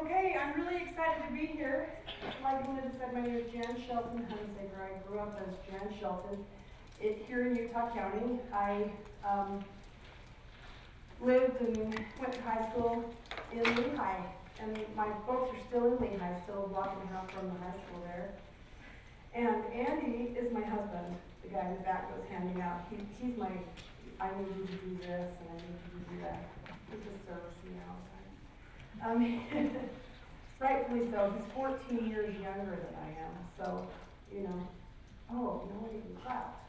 Okay, I'm really excited to be here. Like Linda said, my name is Jan Hunsaker. I grew up as Jan Shelton here in Utah County. I lived and went to high school in Lehigh, and my folks are still in Lehigh, still a block and a half from the high school there. And Andy is my husband, the guy in the back that was handing out. He's my, I need you to do this, and I need you to do that. He just serves me all the time. Rightfully so. He's 14 years younger than I am, so, you know. Oh, no one even clapped.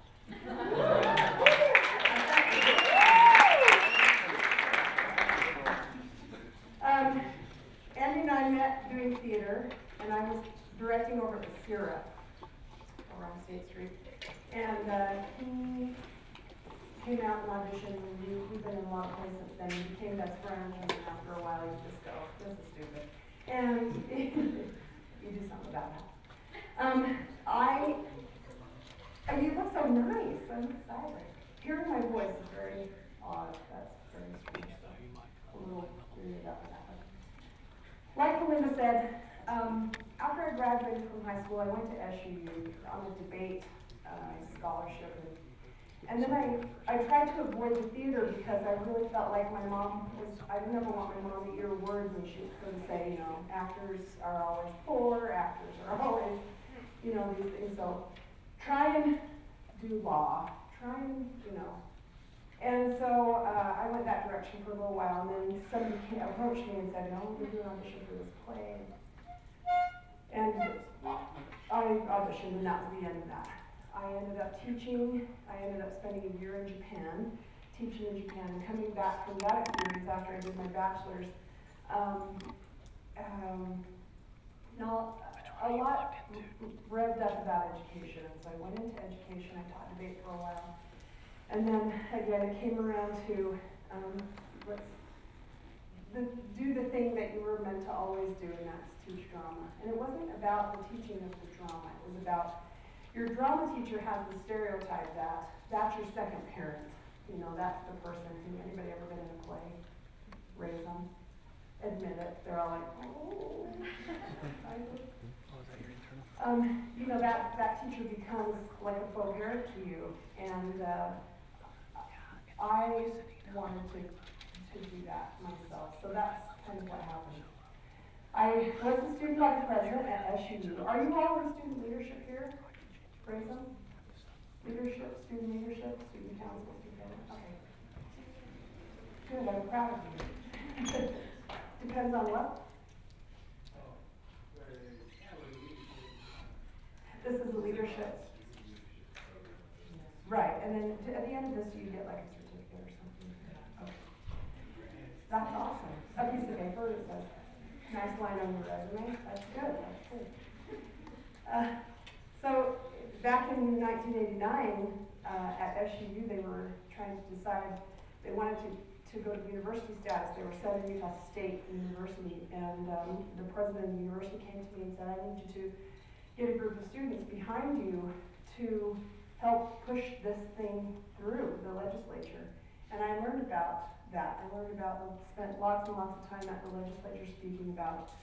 Andy and I met doing theater, and I was directing over at the Sierra around State Street. And he came out and auditioned, and we've been in a lot of places since then. We became best friends, and after a while you just go, this is stupid. And you do something about that. You look so nice. I'm excited. Hearing my voice is very odd. That's very strange. So a little weird about that. Like Melinda said, after I graduated from high school, I went to SUU on a debate scholarship. And then I tried to avoid the theater because I really felt like my mom was, I never want my mom to hear words and she would say, you know, actors are always poor, actors are always, you know, these things. So try and do law, try and, you know. And so I went that direction for a little while, and then somebody approached me and said, no, we're doing an audition for this play. And I auditioned, and that was the end of that. I ended up teaching. I ended up spending a year in Japan, teaching in Japan, and coming back from that experience after I did my bachelor's. A lot revved up about education, and so I went into education. I taught debate for a while, and then again it came around to do the thing that you were meant to always do, and that's teach drama. And it wasn't about the teaching of the drama. It was about your drama teacher has the stereotype that that's your second parent. You know, that's the person who, anybody ever been in a play? Raise them. Admit it. They're all like, oh. You know, that teacher becomes like a faux parent to you. And I wanted to do that myself. So that's kind of what happened. I was a student body president at SUU. Are you all in student leadership here? Raise them? Leadership, student council, student. Okay. Good, I'm proud of you. Depends on what? This is the leadership. Right, and then at the end of this, you get like a certificate or something. Okay. That's awesome. A piece of paper that says, nice line on your resume. That's good. That's good. So back in 1989 at SUU, they were trying to decide, they wanted to go to university status. They were Southern Utah State University, and the president of the university came to me and said, I need you to get a group of students behind you to help push this thing through the legislature. And I learned about that. Spent lots and lots of time at the legislature speaking about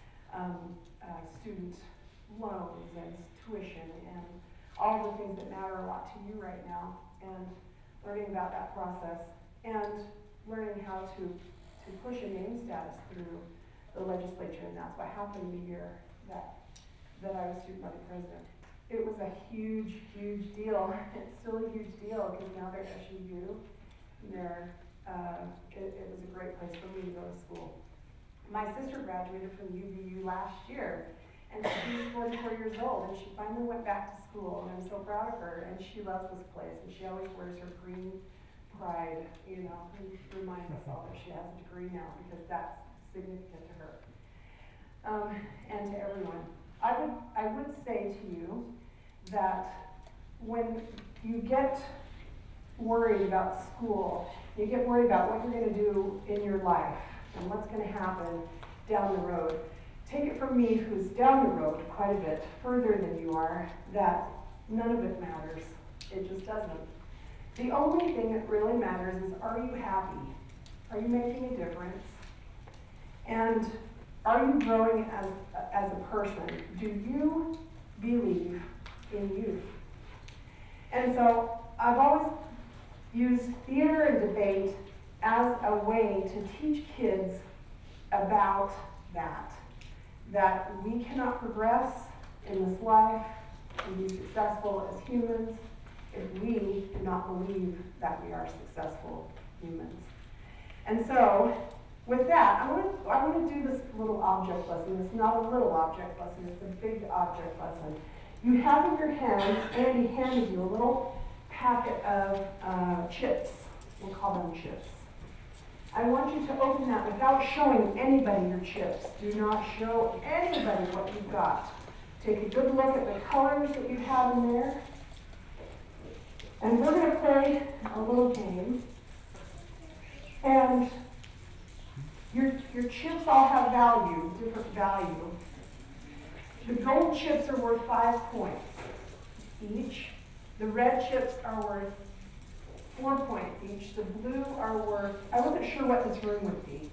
student loans and tuition and all the things that matter a lot to you right now, and learning about that process and learning how to push a name status through the legislature, and that's what happened the year that I was student body president. It was a huge, huge deal. It's still a huge deal because now they're at SUU. It was a great place for me to go to school. My sister graduated from UVU last year, and she's 44 years old, and she finally went back to school, and I'm so proud of her, and she loves this place, and she always wears her green pride, you know, and reminds us all that she has a degree now, because that's significant to her, and to everyone. I would say to you that when you get worried about school, you get worried about what you're going to do in your life and what's going to happen down the road. Take it from me, who's down the road quite a bit further than you are, that none of it matters. It just doesn't. The only thing that really matters is, are you happy? Are you making a difference? And Are you growing as a person? Do you believe in you? And so I've always used theater and debate as a way to teach kids about that we cannot progress in this life and be successful as humans if we do not believe that we are successful humans. And so, with that, I want to do this little object lesson. It's not a little object lesson, it's a big object lesson. You have in your hand, Andy handed you a little packet of chips. We'll call them chips. I want you to open that without showing anybody your chips. Do not show anybody what you've got. Take a good look at the colors that you have in there. And we're going to play a little game. And your chips all have value, different value. The gold chips are worth 5 points each. The red chips are worth 4 points each. The blue are worth, I wasn't sure what this room would be,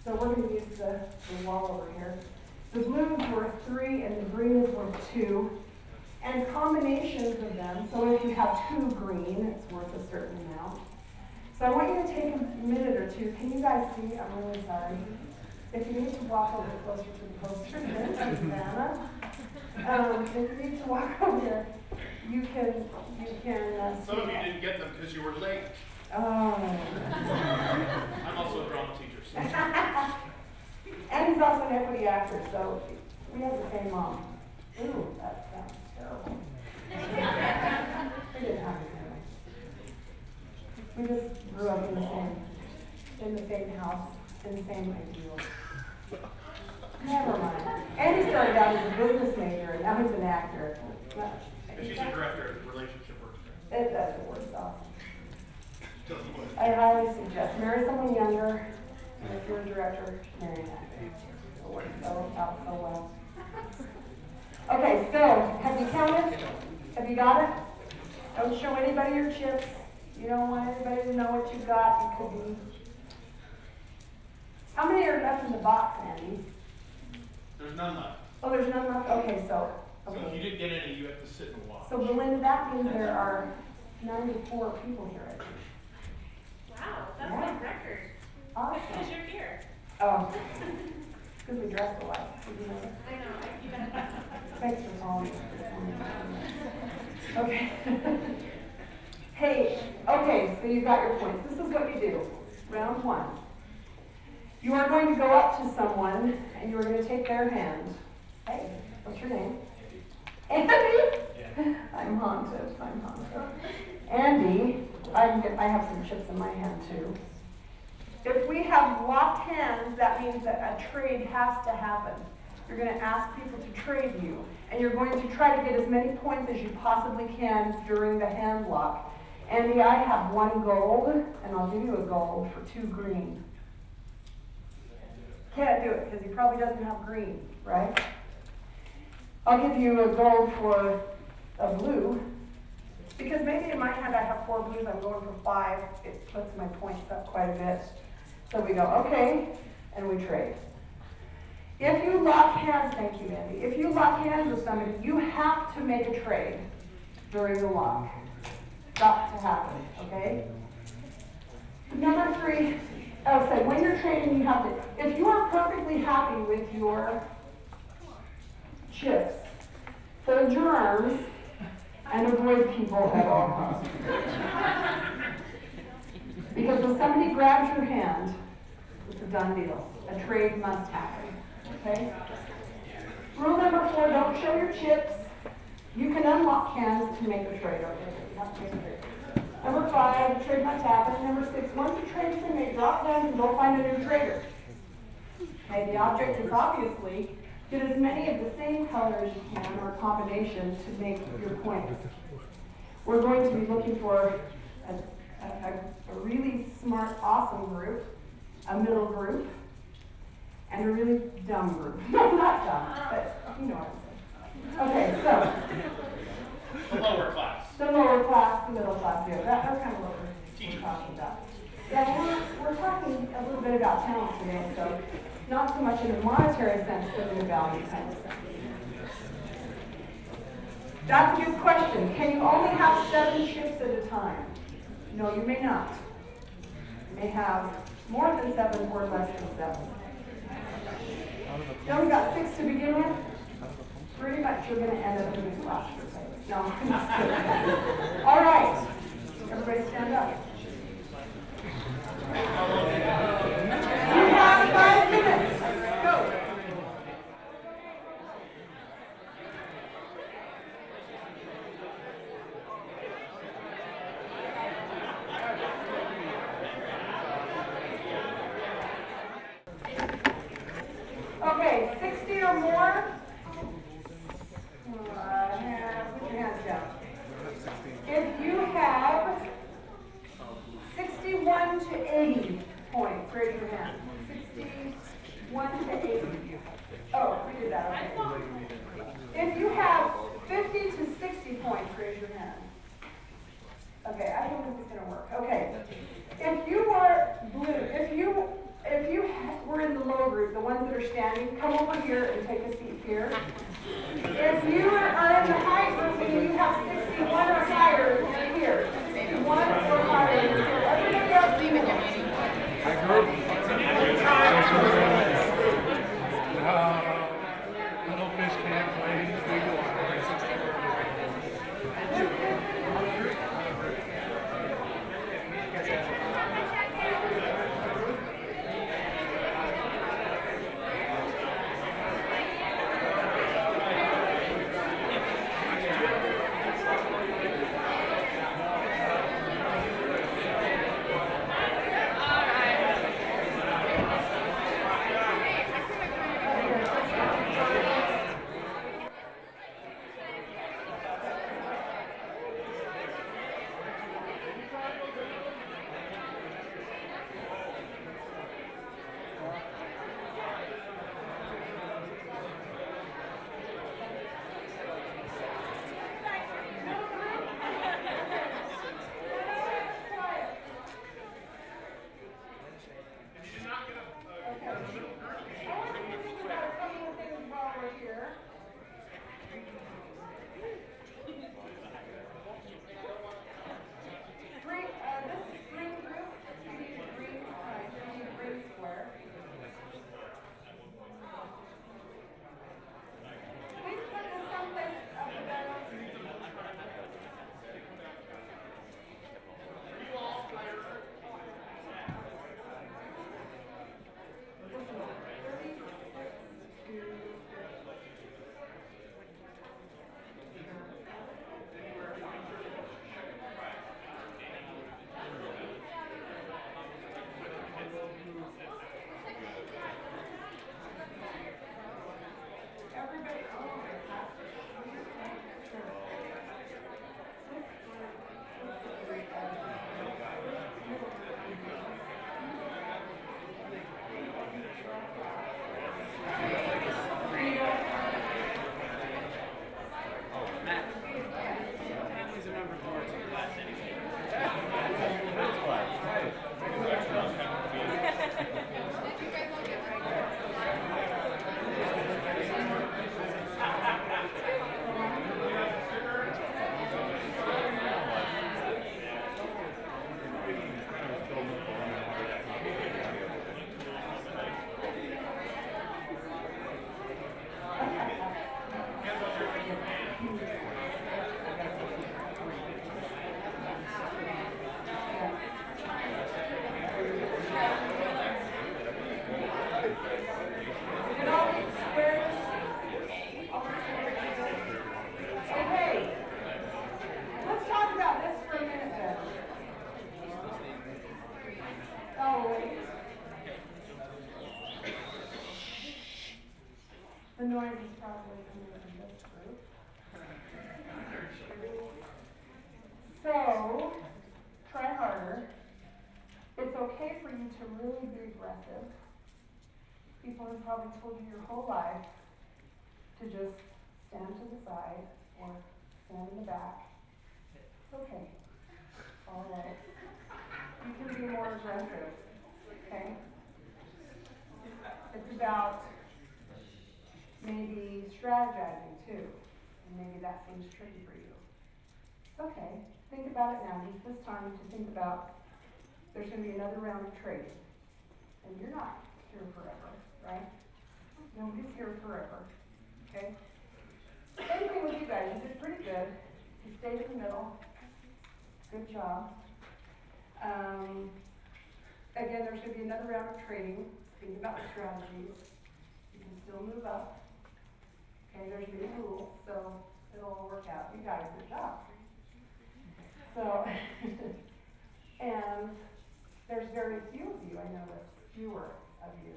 so we're going to use the wall over here. The blue is worth 3 and the green is worth 2. And combinations of them, so if you have 2 green, it's worth a certain amount. So I want you to take a minute or two. Can you guys see? I'm really sorry. If you need to walk a little closer to the poster, then Savannah. If you need to walk over here, you can some of you didn't get them because you were late. Oh. I'm also a drama teacher. So. And he's also an equity actor, so we have the same mom. Ooh, that sounds terrible. We didn't have the same. We just grew up in the same house, in the same ideals. Never mind. And he started out as a business major, and now he's an actor. And she's a director of relationship work. It doesn't work awesome. I highly suggest marry someone younger, and if you're a director, marry an actor. It'll work out so well. Okay, so have you counted? Have you got it? Don't show anybody your chips. You don't want anybody to know what you've got. It could be. How many are left in the box, Andy? There's none left. Oh, there's none left? Okay, so. Okay. So if you didn't get any, you have to sit and watch. So, Belinda, that means there are 94 people here, I think. Wow, that's a record. Awesome. Because you're here. Oh, because we dressed alike. I know. Thanks for calling. Okay. Hey, okay, so you got your points. This is what you do. Round 1. You are going to go up to someone and you are going to take their hand. Hey, what's your name? Andy? Yeah. I'm haunted. Andy, I have some chips in my hand too. If we have locked hands, that means that a trade has to happen. You're going to ask people to trade you, and you're going to try to get as many points as you possibly can during the hand lock. Andy, I have 1 gold, and I'll give you a gold for 2 green. Can't do it, because he probably doesn't have green, right? I'll give you a gold for a blue, because maybe in my hand I have 4 blues, I'm going for 5. It puts my points up quite a bit. So we go, okay, and we trade. If you lock hands, thank you, Andy. If you lock hands with somebody, you have to make a trade during the lock. Got to happen, okay? Number 3, so when you're trading, you have to, if you are perfectly happy with your chips, fold your arms and avoid people at all costs. Because if somebody grabs your hand, it's a done deal. A trade must happen. Okay? Rule number 4, don't show your chips. You can unlock hands to make a trade. Okay? You have to make a trade. Number 5, the trade must happen. Number 6, once the trade has been made, drop hands and go find a new trader. Okay, the object is obviously get as many of the same color as you can or combination to make your points. We're going to be looking for a really smart, awesome group, a middle group, and a really dumb group. No, not dumb, but you know what I'm saying. Okay, so. The lower class. The lower class, the middle class, yeah. That's kind of what we're talking about. Yeah, we're talking a little bit about talent today, so Not so much in a monetary sense, but in a value kind of sense. That's a good question. Can you only have 7 shifts at a time? No, you may not. You may have more than 7 or less than 7. You only got 6 to begin with? Pretty much you're going to end up in this class. No, I'm just kidding. All right. Everybody stand up. You have 5 minutes. Go. Okay, 60 or more? Put your hands down. If you have 61 to 80 points, raise your hand. 61 to 80. Oh, we did that, okay. If you have 50 to 60 points, raise your hand. Okay, I don't think this is going to work. Okay. If you are blue, if you were in the low group, the ones that are standing, come over here and take a seat here. If you are in the high group and you have 61 or higher, you're here. 61 or higher, you're here. Everybody else, leave it. High group. Little fish camp, ladies, big water. The noise is probably coming from this group. So, try harder. It's okay for you to really be aggressive. People have probably told you your whole life to just stand to the side or stand in the back. It's okay. All right. You can be more aggressive. Okay? It's about maybe strategizing too, and maybe that seems tricky for you. It's okay. Think about it now. Use this time to think about there's going to be another round of trading. And you're not here forever, right? Nobody's here forever, okay? Same thing with you guys. You did pretty good. You stayed in the middle. Good job. Again, there's going to be another round of trading. Think about the strategies. You can still move up. Okay, there's new rules, so it'll all work out. You got a good job. So, and there's very few of you, I noticed, fewer of you.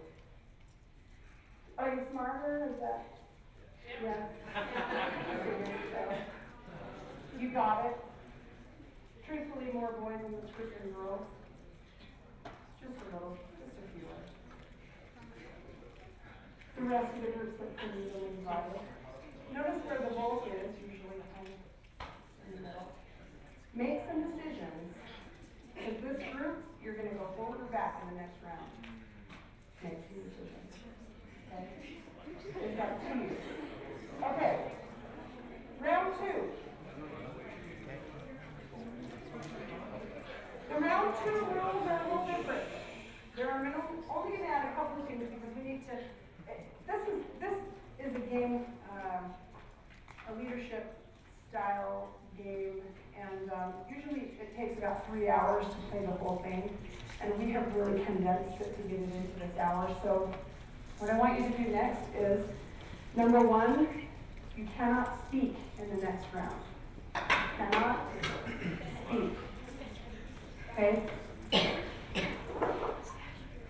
Are you smarter? Is that? Yeah. So, you got it. Truthfully, more boys in this group than girls. Just a little, just a few. The rest of the groups look pretty evenly divided. Notice where the bulk is, usually kind of in the middle. Make some decisions. Because this group, you're going to go forward or back in the next round. Make some decisions. Okay? It's up to you. Okay. Round 2. The round 2 rules are a little different. There are only going to add a couple of things because we need to. This is a game, a leadership style game, and usually it takes about 3 hours to play the whole thing, and we have really condensed it to get it into this hour. So what I want you to do next is, number 1, you cannot speak in the next round. You cannot speak. Okay?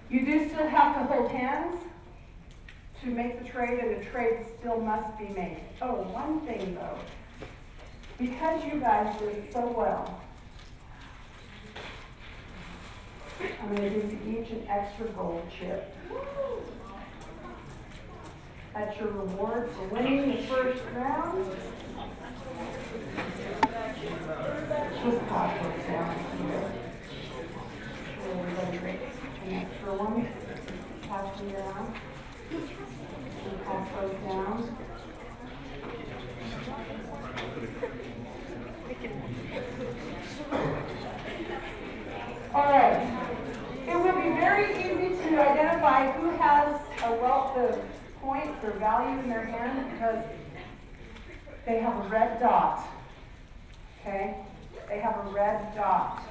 You do still have to hold hands to make the trade, and the trade still must be made. Oh, one thing though. Because you guys did so well, I'm going to give you each an extra gold chip. That's your reward for winning the first round. Just pop those down here. Everybody an extra one. Pass them down. And pass those down. All right. It will be very easy to identify who has a wealth of points or value in their hand because they have a red dot. Okay? They have a red dot.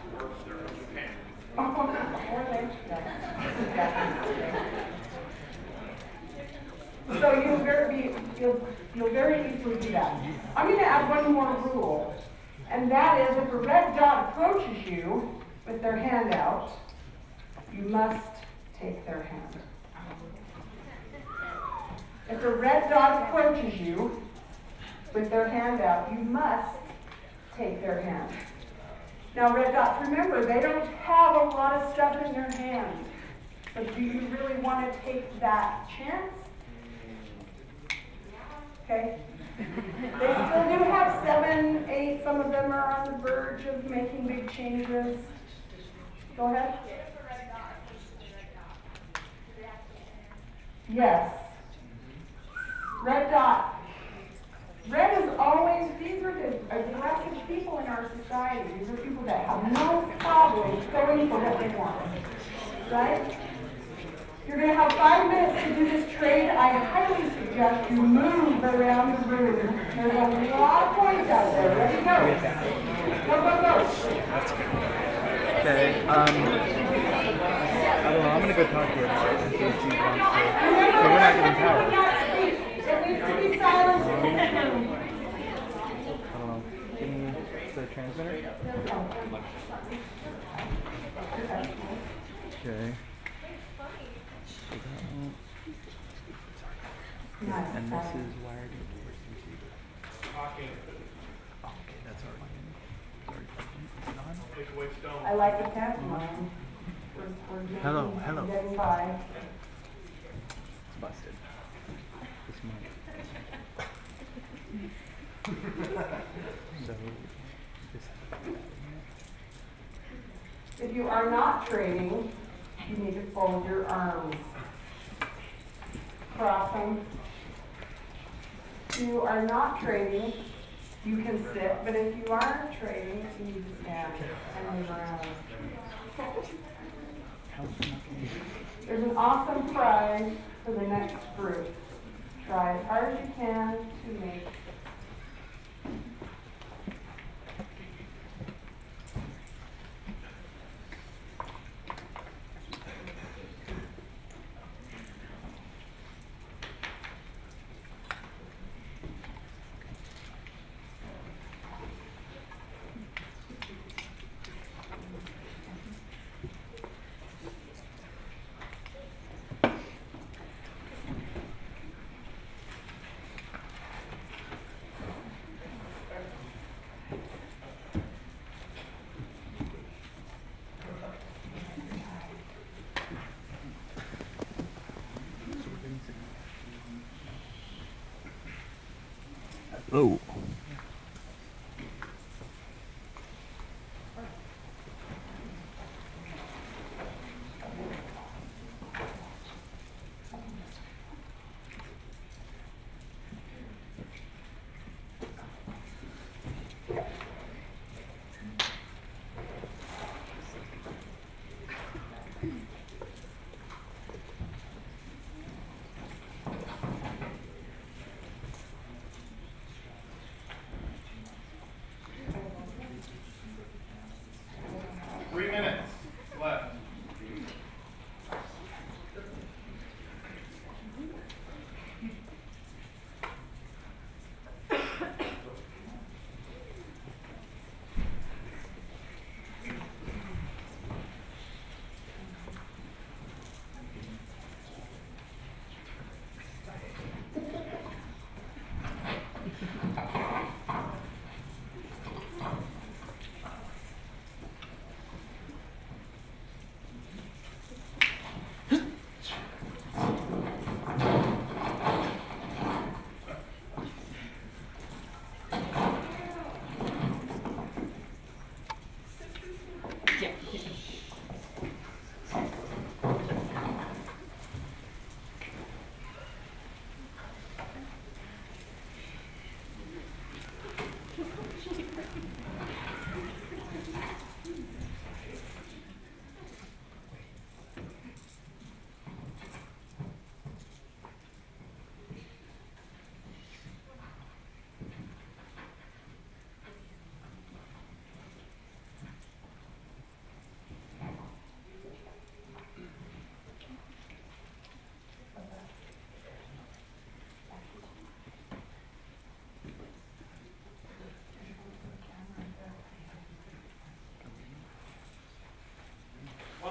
So you'll very easily do that. I'm going to add one more rule, and that is if a red dot approaches you with their hand out, you must take their hand. If a red dot approaches you with their hand out, you must take their hand. Now, red dots, remember, they don't have a lot of stuff in their hand. But do you really want to take that chance? Okay? They still do have 7, 8. Some of them are on the verge of making big changes. Go ahead. Yes. Red dot. Red is always, these are the aggressive people in our society. These are people that have no problem going for what they want. Right? You're going to have 5 minutes to do this trade. I highly suggest you move around the room. There's a lot of points out there. Ready to go? Go, go, go. Okay, I don't know, I'm going to go talk to her about it and see if she wants to. So we're not getting power. It needs to be silent. I don't know. Give me the transmitter. Okay. And this is wired into your computer. Okay, that's already. I like the pantomime. Hello, hello. Getting by. It's busted. This month. So, this. If you are not trading, you need to fold your arms. cross them. If you are not trading, you can sit, but if you are trading, you need to stand and move around. There's an awesome prize for the next group. Try as hard as you can to make. Oh. Left.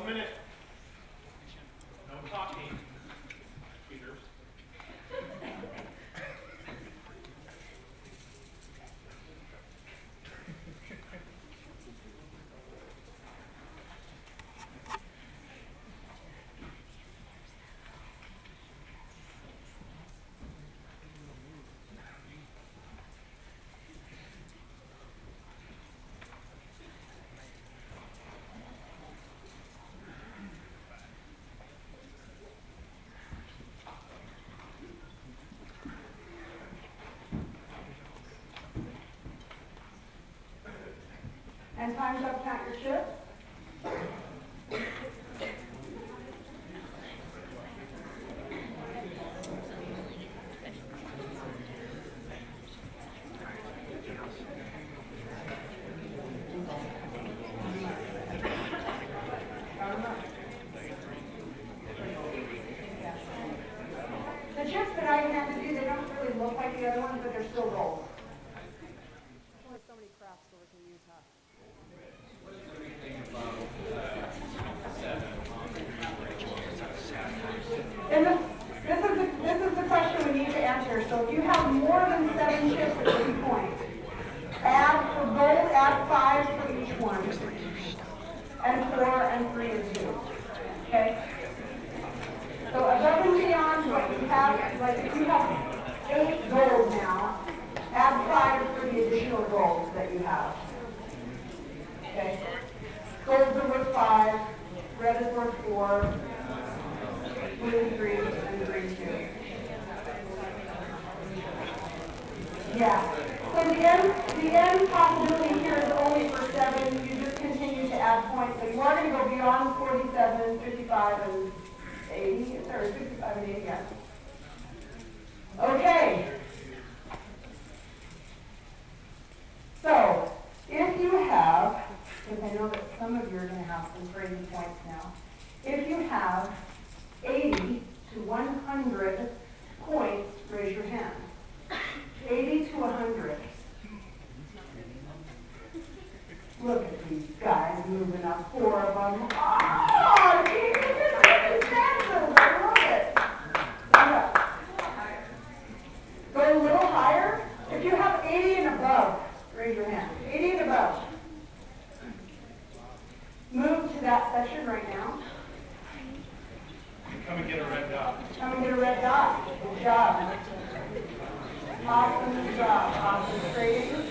Minute. No talking. Peters. And time's up, count your chips. The chips that I handed you, they don't really look like the other ones, but they're still rolled. There's only so many craft stores in Utah. And this is the question we need to answer. So if you have more than 7 chips at this point, add for both, add 5 for each one, and 4 and 3 and 2. Okay? So above and beyond what you have, like if you have 8 gold now, add go beyond 47, 55, and 80, or 65 and 80, yeah. Okay. So, if you have, because I know that some of you are going to have some crazy points now, if you have 80 to 100 points, raise your hand. 80 to 100. Look at these guys moving up, 4 of them. Oh, Jesus, you're circumstances. I love it. Stand up. Go a little higher. If you have 80 and above, raise your hand. 80 and above. Move to that section right now. Come and get a red dot. Come and get a red dot. Good job. Awesome job. Concentrating.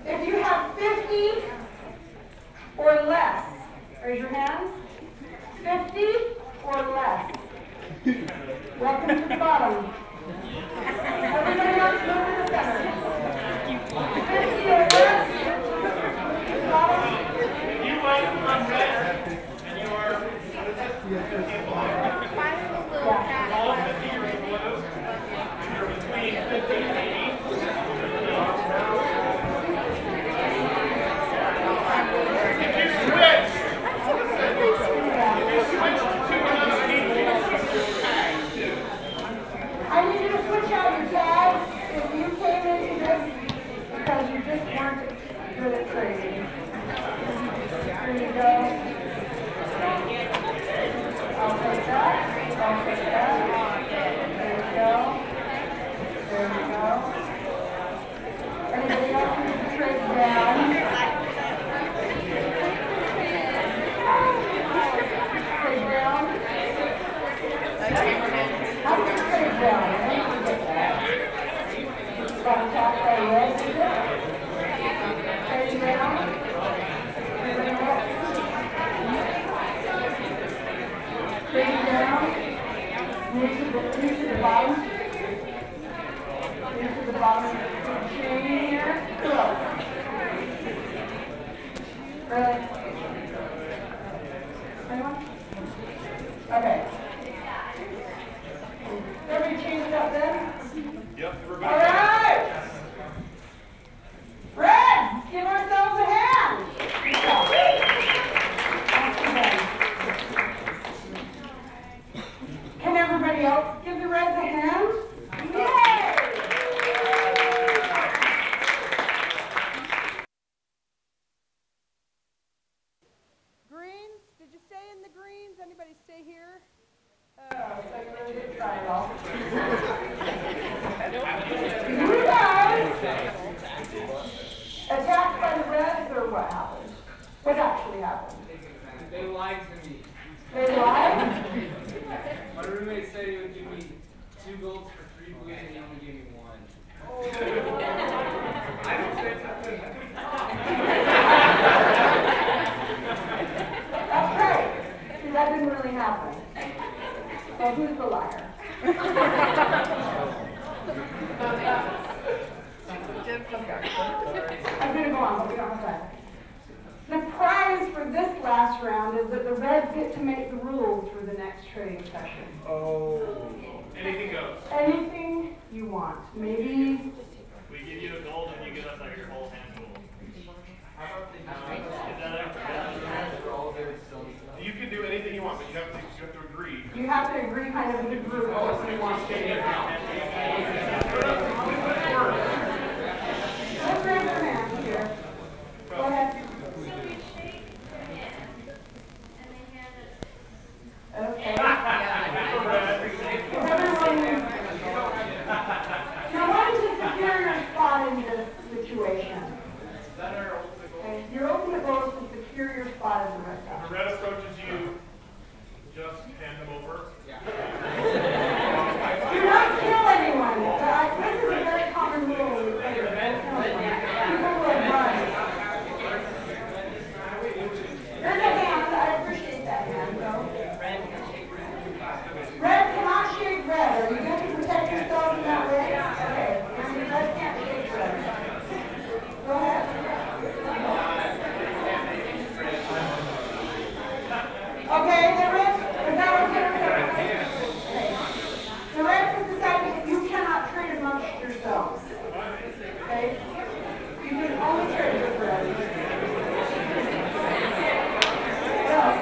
If you have 50 or less, raise your hands. 50 or less. Welcome to the bottom. Everybody else move to the center. 50 or less. Bottom. If you went on red and you are all 50 years blue, you're between 50 and 80. I need you to switch out your tags if you came into this because you just weren't good at trading. Here you go. I'll take that. I'll take that. There you go. There you go. Anybody else need to trade down? Trade down. How do you trade down? Got attacked by red, is it? Trade down. Trade down. Move to the bottom. Move to the bottom of the chain here. Go. Really? Anyone? Okay. Everybody changed up then? Yep, All right. Reds, give ourselves a hand. Good job. Can everybody else give the Reds a hand? Yay! Greens, did you stay in the greens? Anybody stay here? So you really did try it all. You guys attacked by the Reds, or what happened? What actually happened? They lied to me. They lied? My roommate said he would give me 2 golds for 3 blues and he only gave me 1. I don't say something. That's right. See, that didn't really happen. So who's the liar? I'm going to go on, but we don't have time. The prize for this last round is that the Reds get to make the rules for the next trading session. Oh. Anything goes. Anything you want. Maybe. We give you a gold and you give us like your whole handful. How about You can do anything you want, but you have to agree. You have to agree kind of as a group what you want to do. Let's raise your hands here. Go ahead. Okay. Everyone, you're wanting to secure your spot in this situation. Okay. Your ultimate goal is to secure your spot in the rest When of the red approaches you, just hand them over. Do not kill anyone. This is a very common rule when we play this. People will run. There's a hand. I appreciate that hand, though. Red cannot shake red. Are you going to protect yourself in that way? Okay. Red can't shake red. Only trade is red. What else?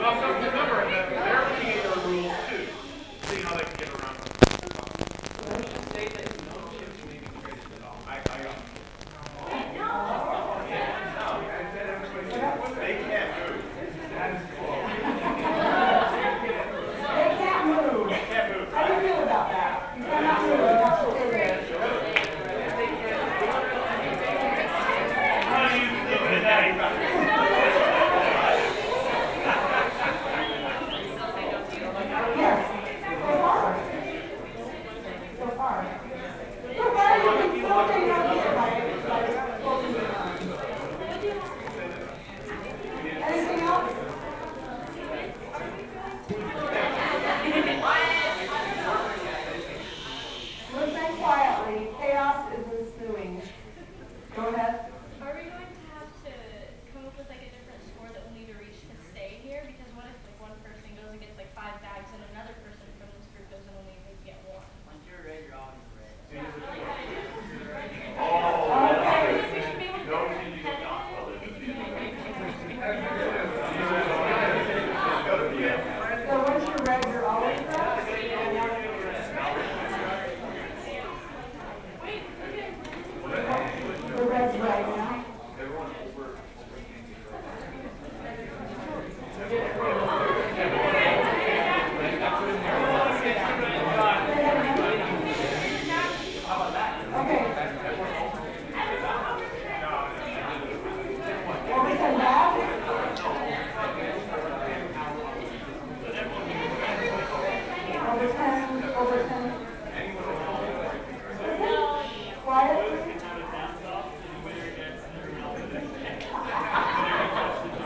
Also, remember that they're looking at their rules too. See how they can get around them. I got it. They can't move. They can't move. They can't move. How do you feel about that? You cannot move, you have to stay there. How do you look at that? Yes, so far. So far. So far, you can still stay out here by closing your arms. Anything else? Listen quietly. Chaos is ensuing. Go ahead. Are we going to have to come up with like a different score that we'll need to reach to stay here? Because what if like one person goes and gets like 5 bags and another person from this group goes and only maybe get 1? Once you're red, you're always red. Okay. We should be able to be So once you're red, you're always red? The red's right now. Okay. Over 10 bags? Over 10. Quiet, please.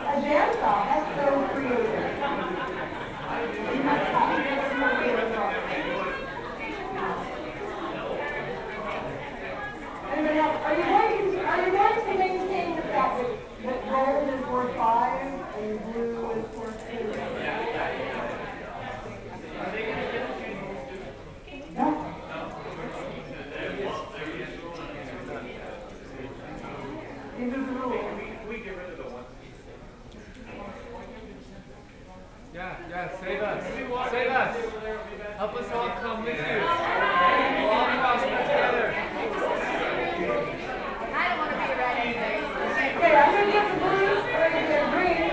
A dance off, that's so creative. You must have to get some more creative off. Anybody else? Are you going to maintain the fact that red is worth 5 and blue is worth 2? No. These are the rules. Yeah, save us. Save us. Help us all come with you. We'll all prosper together. I don't want to be red anyway. Okay, I'm going to give the blues, or the green,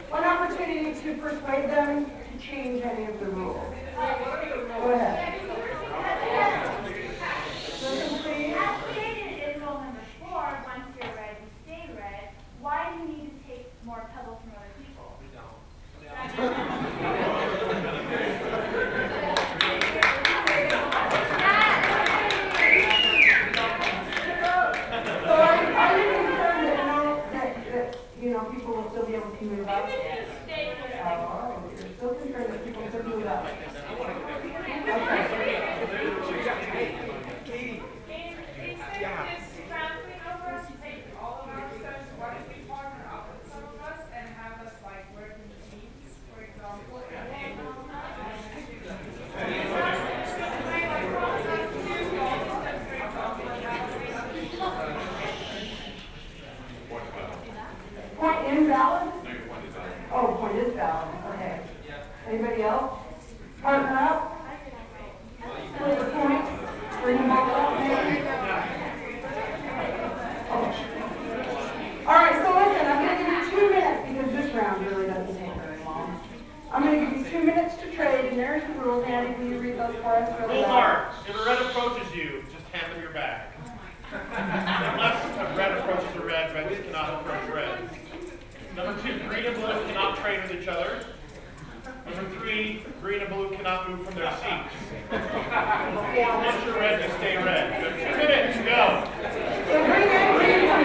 one opportunity to persuade them to change any of the rules. Go ahead. Listen, please. As stated in rule number 4, once you're red, you stay red. Why do you need to take more pebbles from other people? We don't. So are you concerned that people will still be able to move up? Oh, you're still concerned that people can move up. Point invalid? Oh, point is valid, okay. Anybody else? Partner up? Split the points? Bring them all up, maybe? Okay. All right, so listen, I'm going to give you 2 minutes because this round really doesn't take very long. I'm going to give you 2 minutes to trade, and there's the rules. Andy, will you read those for us? Rules are, if a red approaches you, just hand them your bag. Unless a red approaches a red, reds cannot approach reds. Number 2, green and blue cannot trade with each other. Number 3, green and blue cannot move from their seats. Number 4, once you're red, you stay red. You have 2 minutes, go. So green and green can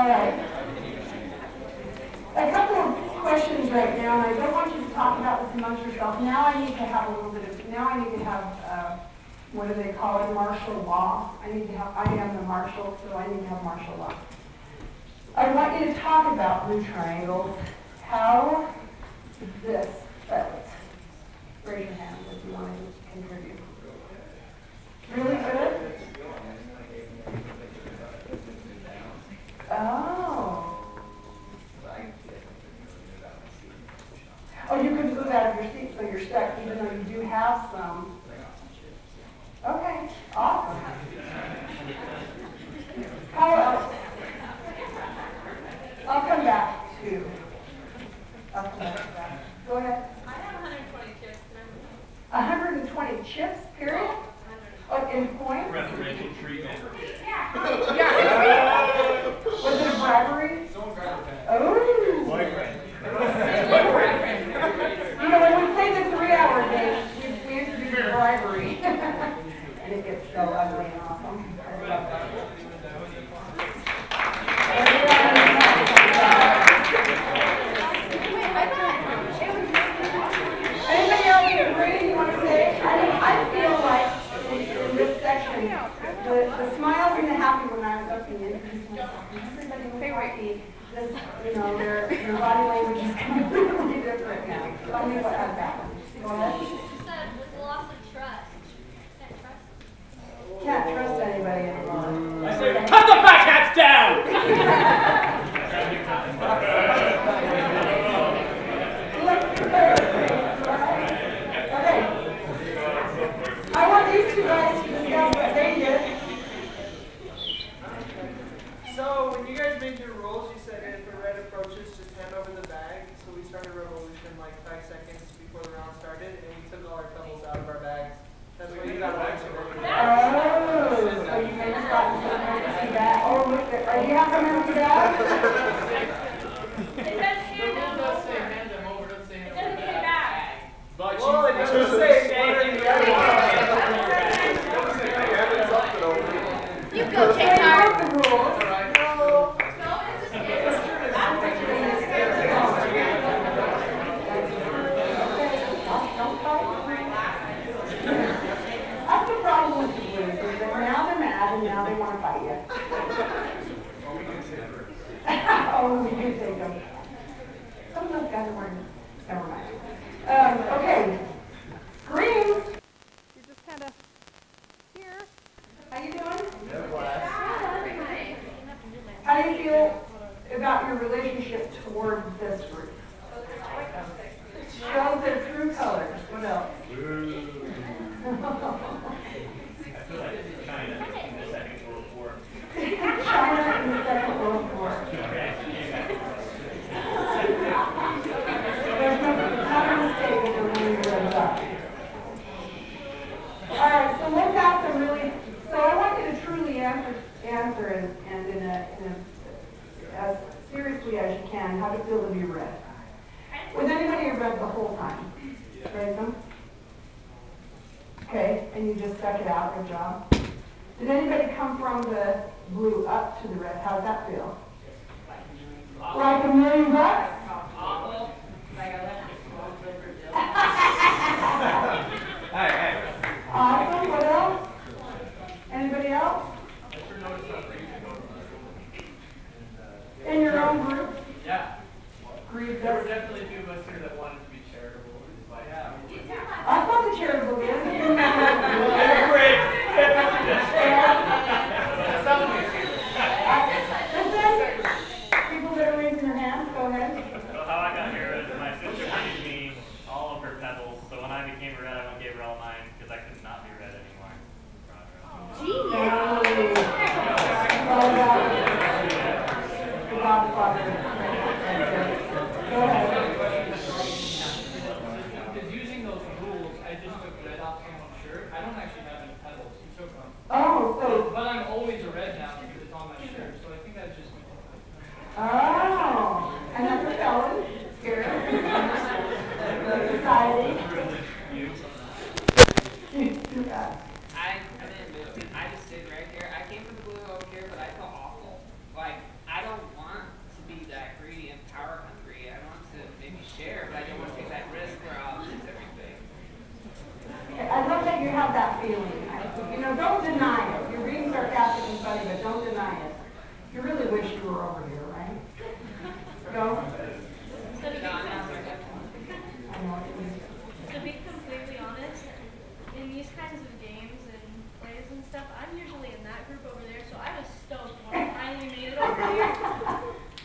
All right. A couple of questions right now, and I don't want you to talk about this amongst yourself. Now I need to have a little bit of, what do they call it, martial law. I am the marshal, so I need to have martial law. I want you to talk about blue triangles. How this felt. Raise your hand if you want to contribute. Really good? Oh. Oh, you could move out of your seat so you're stuck, even though you do have some. Okay, awesome. How else? I'll come back to. Go ahead. I have 120 chips. 120 chips, period? In points? Preferential treatment. Yeah. Was it a bribery? Someone grab a pen. Oh. You know, when we play the 3-hour game, we introduce bribery. And it gets so ugly and awesome. I love that. Anybody else agree? You want to say? I feel like in this section, the smiles and the happy when I was up and introduced myself. Everybody was happy. This, your body language is completely different now. Tell me what has happened. Go ahead. You said with loss of trust. Can't trust anybody anymore. I say, cut the fat cats down! Okay. I want these two guys to discuss what they did. So when you guys made your rules, you said if the red approaches, just hand over the bag. So we started revolution like 5 seconds before the round started, and we took all our pebbles out of our bags. That's what you got right to work with. Oh, so you may have gotten some empty bag. Oh, look, do you have some empty bags? It says hand them over. Say hand them over, doesn't say hand It doesn't over. say back. But Well, it doesn't say one or the other. You go, J-Car. The rules. That's the problem with the blues, is that now they're mad and now they want to fight you. Oh, we do take them. Some of those guys are wearing, never mind. Okay. Greens. You're just kind of here. How you doing? How do you feel about your relationship toward this group? Shows their true colors. What else? I feel like China in the Second World War. China in the Second World War. There's not a mistake that we're really good about. All right, so let's ask them really. So I want you to truly answer and in as seriously as you can how to feel to be red. Was anybody red the whole time? Raise them. Okay, and you just stuck it out. Good job. Did anybody come from the blue up to the red? How does that feel? Like $1 million bucks? Hey. Awesome. What else? Anybody else? In your own group? Yeah. Grieve There were does. definitely a few of us here that wanted to be charitable. It's like, yeah. I thought the charitable did. Great. Listen, people that are raising their hands, go ahead. So how I got here is my sister gave me all of her pebbles, so when I became red, I went and gave her all mine because I could not be red anymore. Because using those rules, I just took red off someone's shirt. I don't actually have any pebbles. You took them. Oh, so. But I'm always a red now because it's on my shirt, so I think that's just. Oh, and that's a felon here. The society. I just sit right here. I came from the blue over here, but I feel awful. Like, I don't over here, right? Go. To be completely honest, in these kinds of games and plays and stuff, I'm usually in that group over there, so I was stoked when I finally made it over here.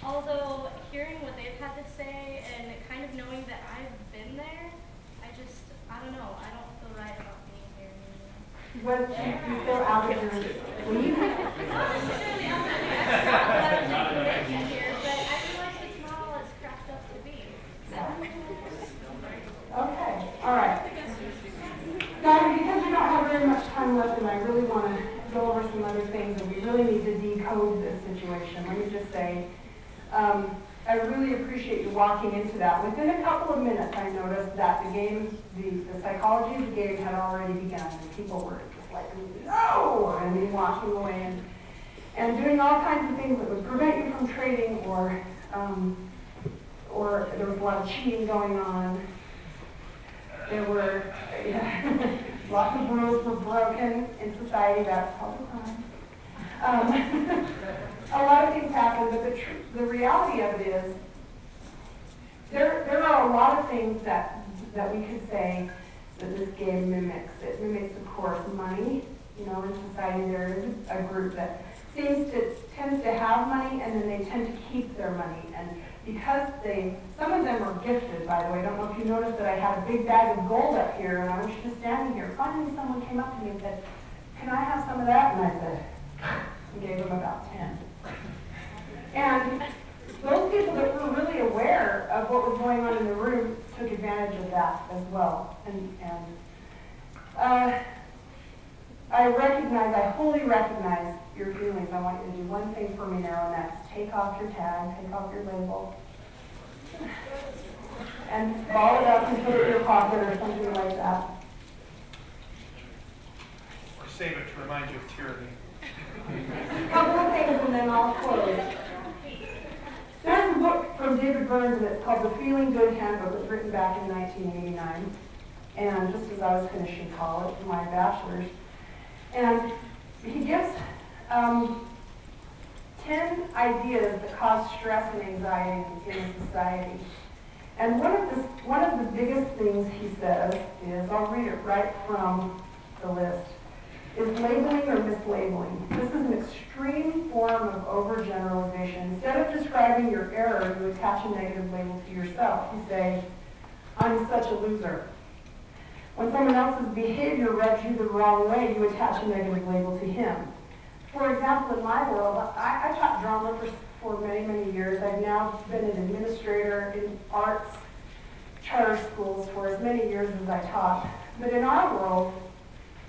Although, hearing what they've had to say and kind of knowing that I've been there, I don't know, I don't feel right about being here anymore. Was you feel out of your league? Not necessarily out of my league. I thought that I was in here, but I realized it's not all it's cracked up to be. Okay, all right. Guys, because we don't have very much time left and I really want to go over some other things and we really need to decode this situation, let me just say, I really appreciate you walking into that. Within a couple of minutes, I noticed that the game, the psychology of the game had already begun and people were just like, no! And me walking away and doing all kinds of things that would prevent you from trading or there was a lot of cheating going on. There were lots of rules were broken in society. That's called a crime. A lot of things happen, but the reality of it is there are a lot of things that we could say that this game mimics. It mimics, of course, money. You know, in society there is a group that tends to have money and then they tend to keep their money. And because some of them are gifted, by the way. I don't know if you noticed that I had a big bag of gold up here and I was just standing here. Finally someone came up to me and said, can I have some of that? And I said, and gave them about 10. And those people that were really aware of what was going on in the room took advantage of that as well. And I wholly recognize your feelings. I want you to do one thing for me now, and that's take off your tag, take off your label, and ball it up and put it in your pocket or something like that. Or save it to remind you of tyranny. A couple of things and then I'll close. There's a book from David Burns and it's called The Feeling Good Handbook. It was written back in 1989, and just as I was finishing college, my bachelor's. And he gives 10 ideas that cause stress and anxiety in society. And one of the biggest things he says is, I'll read it right from the list, is labeling or mislabeling. This is an extreme form of overgeneralization. Instead of describing your error, you attach a negative label to yourself. You say, I'm such a loser. When someone else's behavior rubs you the wrong way, you attach a negative label to him. For example, in my world, I taught drama for many, many years. I've now been an administrator in arts charter schools for as many years as I taught. But in our world,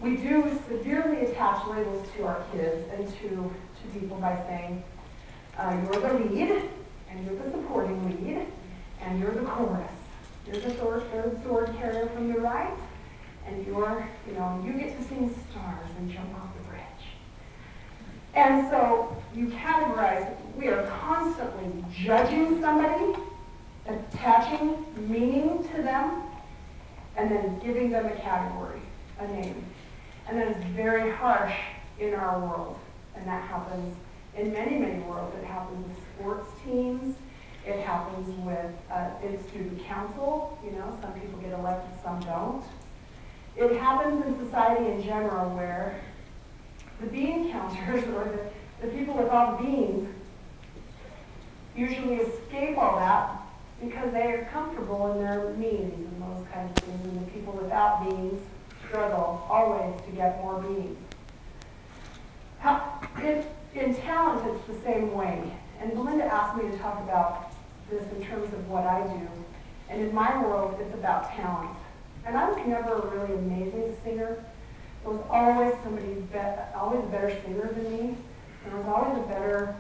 we do severely attach labels to our kids and to people by saying, you're the lead, and you're the supporting lead, and you're the chorus. You're the third sword carrier from the right, and you get to sing stars and jump off the bridge. And so you categorize, we are constantly judging somebody, attaching meaning to them, and then giving them a category, a name. And that is very harsh in our world. And that happens in many, many worlds. It happens with sports teams. It happens with in student council. You know, some people get elected, some don't. It happens in society in general where the bean counters or the people with all the beans usually escape all that because they are comfortable in their means and those kinds of things. And the people without beans struggle always to get more beans. In talent, it's the same way. And Belinda asked me to talk about this in terms of what I do. And in my world, it's about talent. And I was never a really amazing singer. There was always always a better singer than me. There was always a better,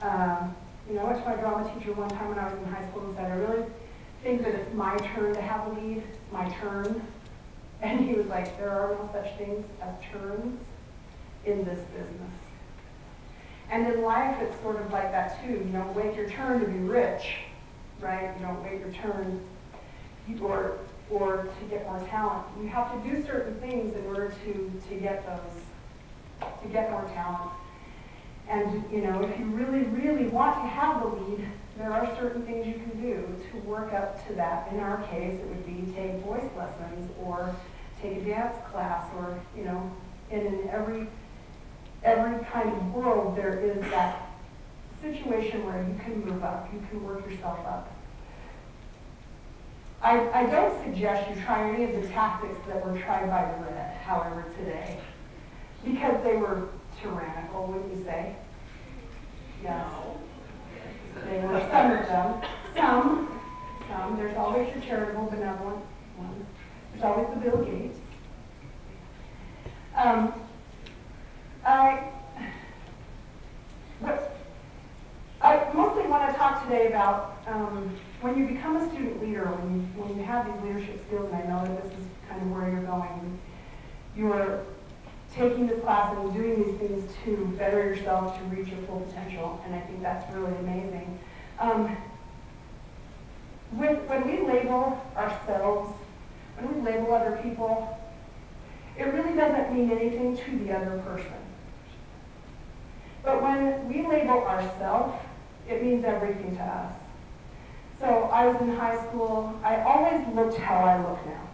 I went to my drama teacher one time when I was in high school and said, I really think that it's my turn to have a lead. It's my turn. And he was like, there are no such things as turns in this business. And in life, it's sort of like that too. You don't wait your turn to be rich, right? You don't wait your turn or to get more talent. You have to do certain things in order to get more talent. And, you know, if you really, really want to have the lead, there are certain things you can do to work up to that. In our case, it would be take voice lessons or take a dance class, or, you know, and in every kind of world there is that situation where you can move up, you can work yourself up. I don't suggest you try any of the tactics that were tried by Red, however, today, because they were tyrannical, wouldn't you say? Yes. They were, some of them. Some. There's always the charitable, benevolent ones. There's always the Bill Gates. I mostly want to talk today about when you become a student leader, when you have these leadership skills, and I know that this is kind of where you're going. You're taking this class and doing these things to better yourself, to reach your full potential, and I think that's really amazing. When we label ourselves, when we label other people, it really doesn't mean anything to the other person. But when we label ourselves, it means everything to us. So I was in high school. I always looked how I look now.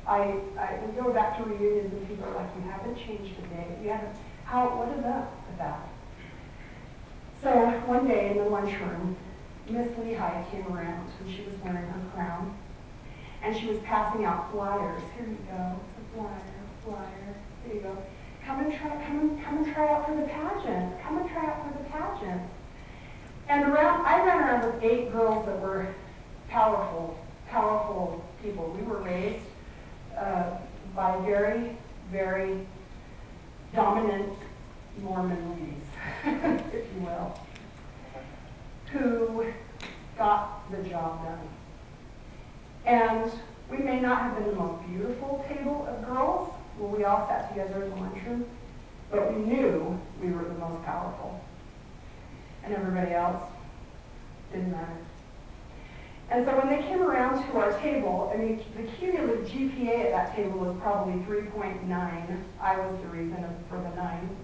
I would go back to reunions and people are like, you haven't changed a day. You haven't, what is up with that? So one day in the lunchroom, Miss Lehigh came around and she was wearing her crown. And she was passing out flyers. Here you go, it's a flyer, there you go. Come and try out for the pageant. Come and try out for the pageant. And I ran around with 8 girls that were powerful people. We were raised by very, very dominant Mormon ladies, if you will, who got the job done. And we may not have been the most beautiful table of girls when we all sat together in the lunchroom, but we knew we were the most powerful. And everybody else didn't matter. And so when they came around to our table, I mean, the cumulative GPA at that table was probably 3.9. I was the reason for the 9.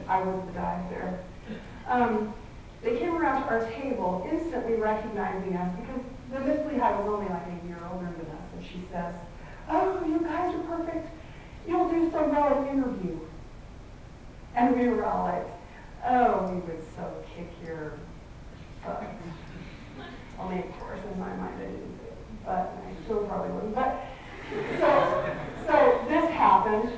I was the dive there. They came around to our table, instantly recognizing us, because the Miss Lehigh was only like a year older than us, and she says, "Oh, you guys are perfect. You'll do so well in interview." And we were all like, "Oh, we would so kick your butt." Only, of course, in my mind, I didn't say it, but I still probably wouldn't. But so this happened,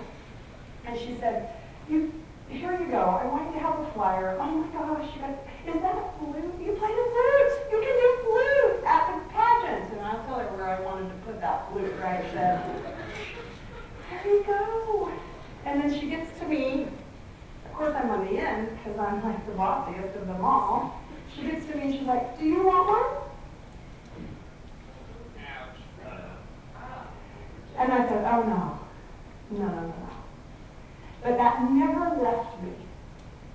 and she said, "Here you go. I want you to have a flyer. Oh my gosh, you guys, is that a flute? You play the flute. You can do flute at the pageant." And I'll tell her where I wanted to put that flute right then. There you go. And then she gets to me. Of course, I'm on the end because I'm like the bossiest of them all. She gets to me and she's like, "Do you want one?" And I said, "Oh no. No. But that never left me.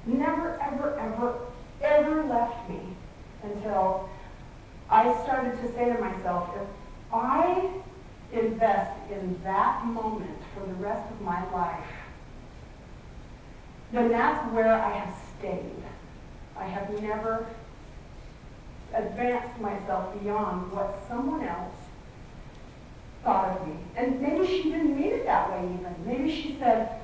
Never, ever left me until I started to say to myself, if I invest in that moment for the rest of my life, then that's where I have stayed. I have never advanced myself beyond what someone else thought of me." And maybe she didn't mean it that way even. Maybe she said,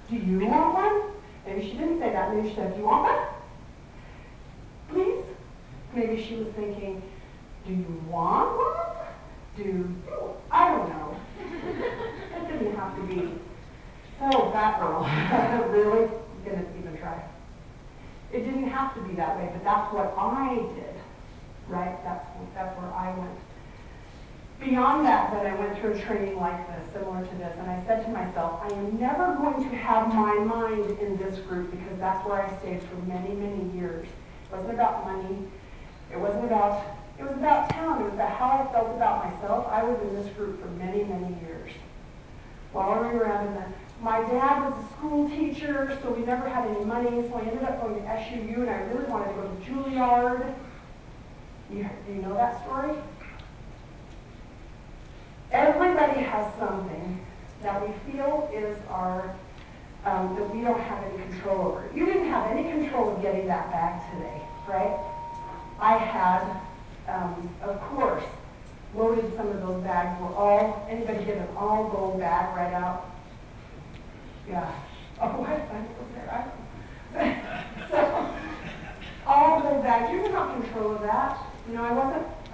"Do you want one?" Maybe she didn't say that. Maybe she said, "Do you want one? Please?" Maybe she was thinking, "Do you want one? I don't know." That didn't have to be, "Oh, that girl, really? Didn't even try." It didn't have to be that way, but that's what I did, right? That's where I went. Beyond that, then I went through a training like this, similar to this, and I said to myself, I am never going to have my mind in this group because that's where I stayed for many, many years. It wasn't about money. It was about town. It was about how I felt about myself. I was in this group for many, many years. While we were around in the, my dad was a school teacher, so we never had any money, so I ended up going to SUU, and I really wanted to go to Juilliard. Do you know that story? Everybody has something that we feel is our that we don't have any control over. You didn't have any control of getting that bag today, right? I had, of course, loaded some of those bags. Were all, anybody get an all gold bag right out? Yeah. Oh, what? I was there. So, all gold bags. You didn't have control of that. You know, I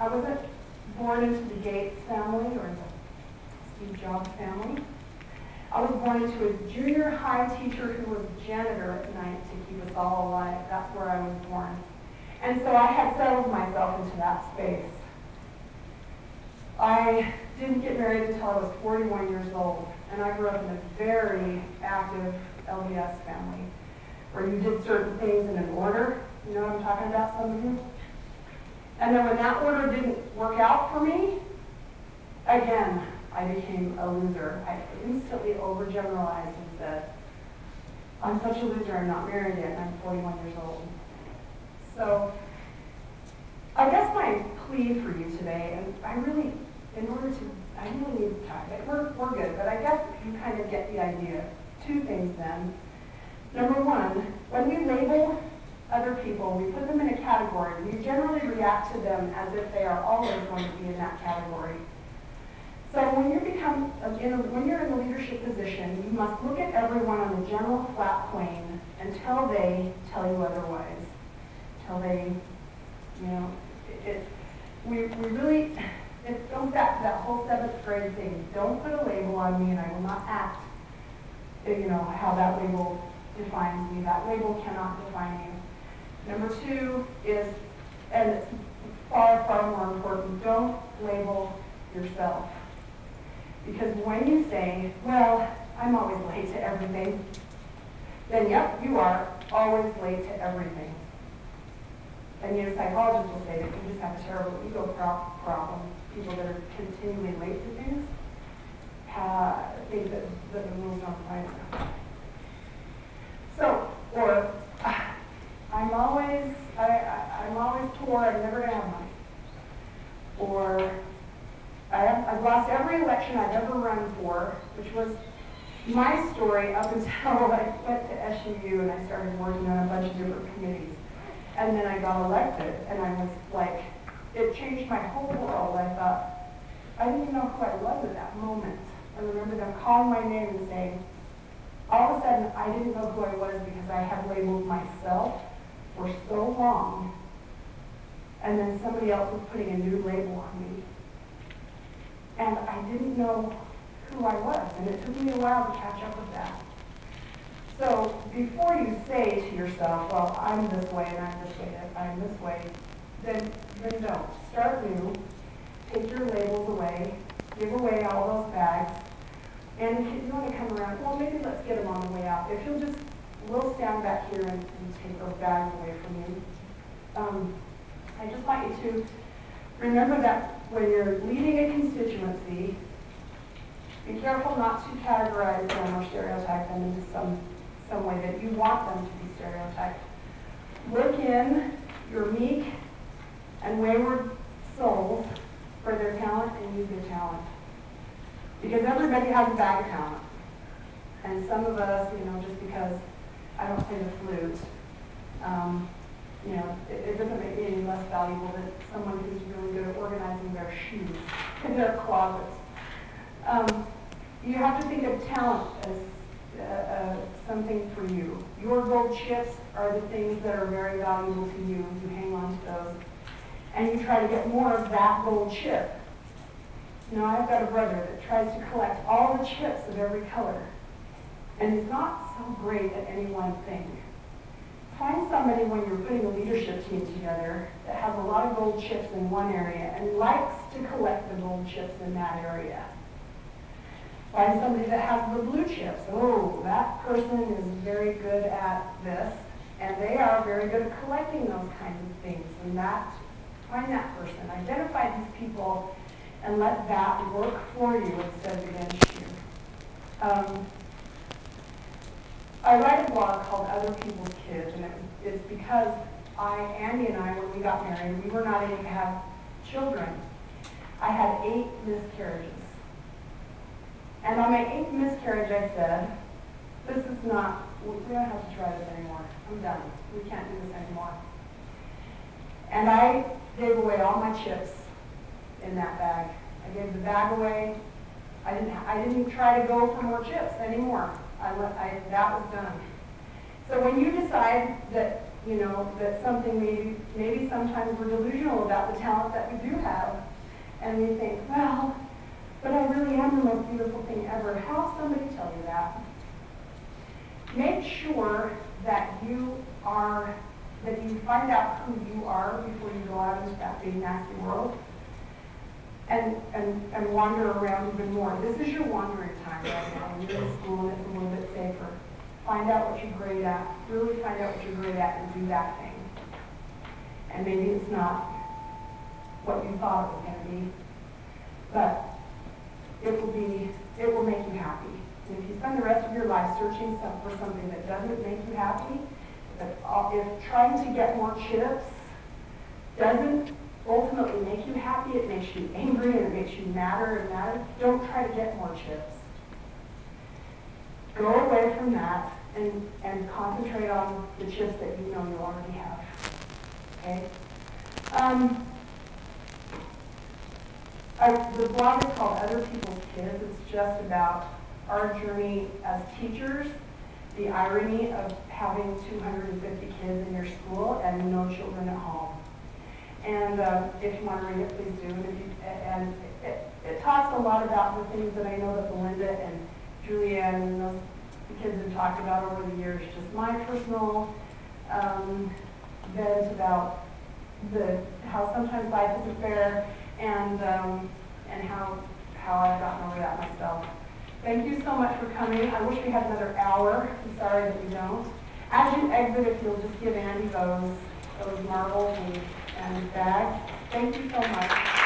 wasn't born into the Gates family or the Steve Jobs family. I was born into a junior high teacher who was a janitor at night to keep us all alive. That's where I was born. And so I had settled myself into that space. I didn't get married until I was 41 years old, and I grew up in a very active LDS family where you did certain things in an order. You know what I'm talking about, some of you? And then when that order didn't work out for me, again, I became a loser. I instantly overgeneralized and said, I'm such a loser, I'm not married yet, and I'm 41 years old. So, I guess my plea for you today, and I really need time. We're good, but I guess you kind of get the idea. Two things then. Number one, when we label other people, we put them in a category, we generally react to them as if they are always going to be in that category. So when you're in a leadership position, you must look at everyone on the general flat plane until they tell you otherwise. Until they, you know, it goes back to that whole 7th grade thing. Don't put a label on me and I will not act, you know, how that label defines me. That label cannot define you. Number two is, and it's far, far more important, don't label yourself. Because when you say, well, I'm always late to everything, then yep, you are always late to everything. And your psychologist will say that you just have a terrible ego problem. People that are continually late to things think that the rules don't apply to them. So, or I'm always poor, I'm never going to have money. Or I've lost every election I've ever run for, which was my story up until I went to SUU and I started working on a bunch of different committees. And then I got elected, and I was like, it changed my whole world. I thought, I didn't even know who I was at that moment. I remember them calling my name and saying, all of a sudden, I didn't know who I was because I had labeled myself for so long, and then somebody else was putting a new label on me. And I didn't know who I was, and it took me a while to catch up with that. So before you say to yourself, well, I'm this way, and I'm this way, and I'm this way, then don't. Start new. Take your labels away. Give away all those bags. And if you want to come around, well, maybe let's get them on the way out. If you'll just, we'll stand back here and take those bags away from you. I just want you to remember that when you're leading a constituency, be careful not to categorize them or stereotype them into some way that you want them to be stereotyped. Look in your meek and wayward souls for their talent and use their talent. Because everybody has a bag of talent. And some of us, you know, just because I don't play the flute, you know, it doesn't make me any less valuable than someone who's really good at organizing their shoes in their closet. You have to think of talent as something for you. Your gold chips are the things that are very valuable to you. You hang on to those. And you try to get more of that gold chip. You know, I've got a brother that tries to collect all the chips of every color. And he's not so great at any one thing. Find somebody when you're putting a leadership team together that has a lot of gold chips in one area and likes to collect the gold chips in that area. Find somebody that has the blue chips. Oh, that person is very good at this, and they are very good at collecting those kinds of things. And find that person. Identify these people and let that work for you instead of against you. I write a blog called Other People's Kids, and it's because Andy and I, when we got married, we were not able to have children. I had 8 miscarriages. And on my 8th miscarriage, I said, this is not, we don't have to try this anymore. I'm done. We can't do this anymore. And I gave away all my chips in that bag. I gave the bag away. I didn't try to go for more chips anymore. That was done. So when you decide that, you know, that something maybe sometimes we're delusional about the talent that we do have, and we think, well, but I really am the most beautiful thing ever. How somebody tell you that? Make sure that you find out who you are before you go out into that big nasty world and wander around even more. This is your wandering time right now. You're in school and it's a little bit safer. Find out what you're great at. Really find out what you're great at and do that thing. And maybe it's not what you thought it was going to be, but it will make you happy. And if you spend the rest of your life searching for something that doesn't make you happy, if trying to get more chips doesn't ultimately make you happy, it makes you angry and it makes you madder and madder, don't try to get more chips. Go away from that and concentrate on the chips that you know you already have. Okay? The blog is called Other People's Kids. It's just about our journey as teachers, the irony of having 250 kids in your school and no children at home. And if you want to read it, please do. And it talks a lot about the things that I know that Belinda and Julianne and the kids have talked about over the years. Just my personal vent about how sometimes life isn't fair and how I've gotten over that myself. Thank you so much for coming. I wish we had another hour. I'm sorry that we don't. As you exit, if you'll just give Andy those marbles and bags. Thank you so much.